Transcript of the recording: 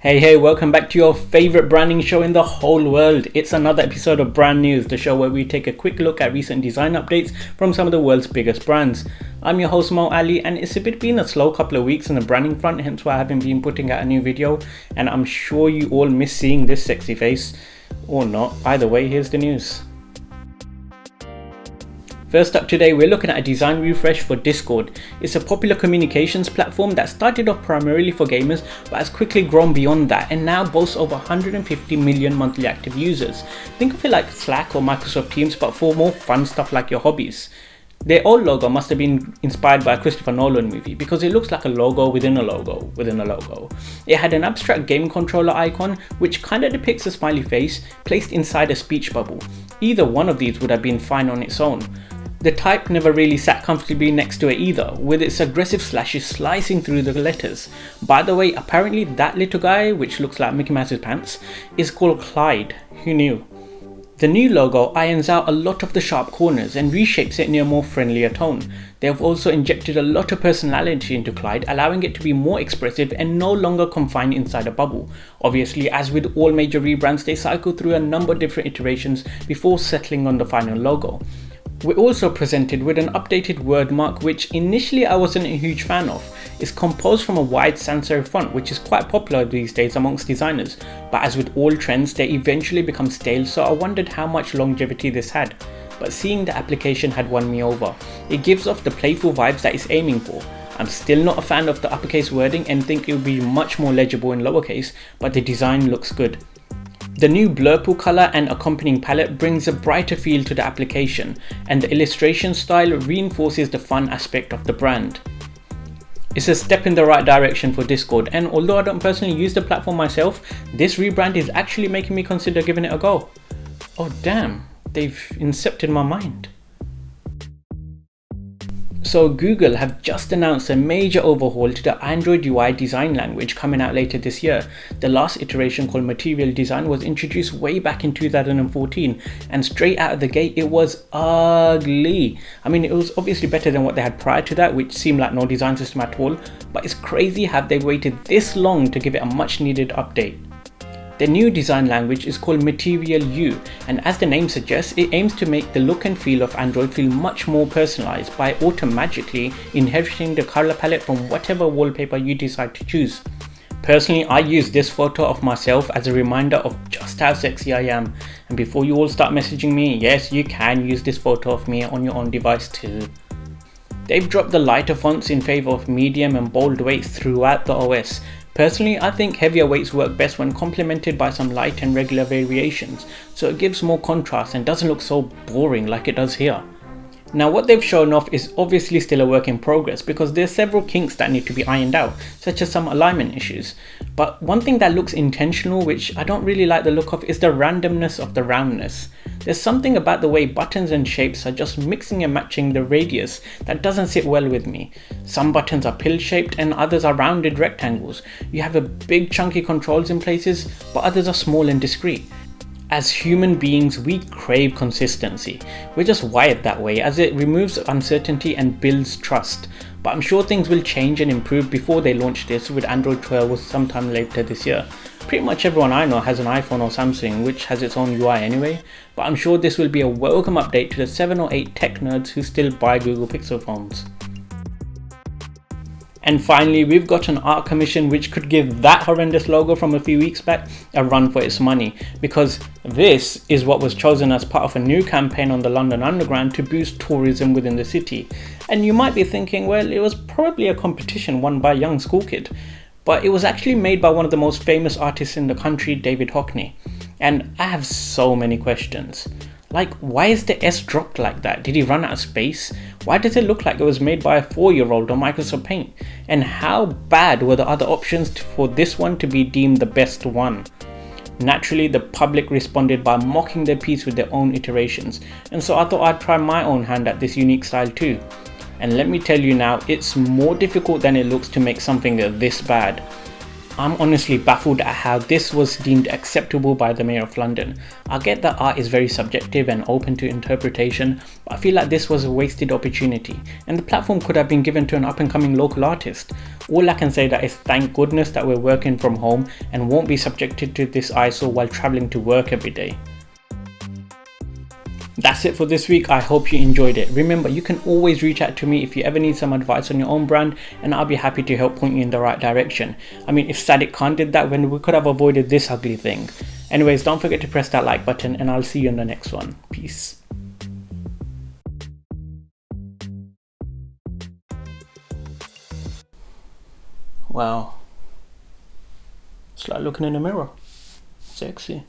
Hey, welcome back to your favorite branding show in the whole world. It's another episode of Brand News, the show where we take a quick look at recent design updates from some of the world's biggest brands. I'm your host Mo Ali, and it's been a slow couple of weeks on the branding front, hence why I haven't been putting out a new video, and I'm sure you all miss seeing this sexy face. Or not. Either way, here's the news. First up today, we're looking at a design refresh for Discord. It's a popular communications platform that started off primarily for gamers but has quickly grown beyond that and now boasts over 150 million monthly active users. Think of it like Slack or Microsoft Teams, but for more fun stuff like your hobbies. Their old logo must have been inspired by a Christopher Nolan movie because it looks like a logo within a logo within a logo. It had an abstract game controller icon which kind of depicts a smiley face placed inside a speech bubble. Either one of these would have been fine on its own. The type never really sat comfortably next to it either, with its aggressive slashes slicing through the letters. By the way, apparently that little guy, which looks like Mickey Mouse's pants, is called Clyde. Who knew? The new logo irons out a lot of the sharp corners and reshapes it in a more friendlier tone. They have also injected a lot of personality into Clyde, allowing it to be more expressive and no longer confined inside a bubble. Obviously, as with all major rebrands, they cycle through a number of different iterations before settling on the final logo. We're also presented with an updated wordmark which initially I wasn't a huge fan of. It's composed from a wide sans serif font which is quite popular these days amongst designers, but as with all trends they eventually become stale, so I wondered how much longevity this had. But seeing the application had won me over. It gives off the playful vibes that it's aiming for. I'm still not a fan of the uppercase wording and think it would be much more legible in lowercase, but the design looks good. The new blurple colour and accompanying palette brings a brighter feel to the application, and the illustration style reinforces the fun aspect of the brand. It's a step in the right direction for Discord, and although I don't personally use the platform myself, this rebrand is actually making me consider giving it a go. Oh damn, they've incepted my mind. So Google have just announced a major overhaul to the Android UI design language coming out later this year. The last iteration, called Material Design, was introduced way back in 2014, and straight out of the gate it was ugly. I mean, it was obviously better than what they had prior to that, which seemed like no design system at all, but it's crazy how they waited this long to give it a much needed update. The new design language is called Material U, and as the name suggests, it aims to make the look and feel of Android feel much more personalized by automatically inheriting the color palette from whatever wallpaper you decide to choose. Personally, I use this photo of myself as a reminder of just how sexy I am, and before you all start messaging me, yes, you can use this photo of me on your own device too. They've dropped the lighter fonts in favor of medium and bold weights throughout the OS. Personally, I think heavier weights work best when complemented by some light and regular variations, so it gives more contrast and doesn't look so boring like it does here. Now what they've shown off is obviously still a work in progress because there's several kinks that need to be ironed out, such as some alignment issues. But one thing that looks intentional, which I don't really like the look of, is the randomness of the roundness. There's something about the way buttons and shapes are just mixing and matching the radius that doesn't sit well with me. Some buttons are pill shaped and others are rounded rectangles. You have a big chunky controls in places, but others are small and discreet. As human beings, we crave consistency. We're just wired that way as it removes uncertainty and builds trust. But I'm sure things will change and improve before they launch this with Android 12 sometime later this year. Pretty much everyone I know has an iPhone or Samsung, which has its own UI anyway, but I'm sure this will be a welcome update to the 7 or 8 tech nerds who still buy Google Pixel phones. And finally, we've got an art commission which could give that horrendous logo from a few weeks back a run for its money, because this is what was chosen as part of a new campaign on the London Underground to boost tourism within the city. And you might be thinking, well, it was probably a competition won by a young school kid, but it was actually made by one of the most famous artists in the country, David Hockney. And I have so many questions. Like, why is the S dropped like that? Did he run out of space? Why does it look like it was made by a 4-year-old on Microsoft Paint? And how bad were the other options for this one to be deemed the best one? Naturally, the public responded by mocking their piece with their own iterations, and so I thought I'd try my own hand at this unique style too. And let me tell you now, it's more difficult than it looks to make something this bad. I'm honestly baffled at how this was deemed acceptable by the Mayor of London. I get that art is very subjective and open to interpretation, but I feel like this was a wasted opportunity, and the platform could have been given to an up and coming local artist. All I can say that is thank goodness that we're working from home and won't be subjected to this eyesore while travelling to work every day. That's it for this week. I hope you enjoyed it. Remember, you can always reach out to me if you ever need some advice on your own brand, and I'll be happy to help point you in the right direction. I mean, if Sadiq Khan did that, when we could have avoided this ugly thing. Anyways, don't forget to press that like button, and I'll see you in the next one. Peace. Wow. It's like looking in a mirror. Sexy.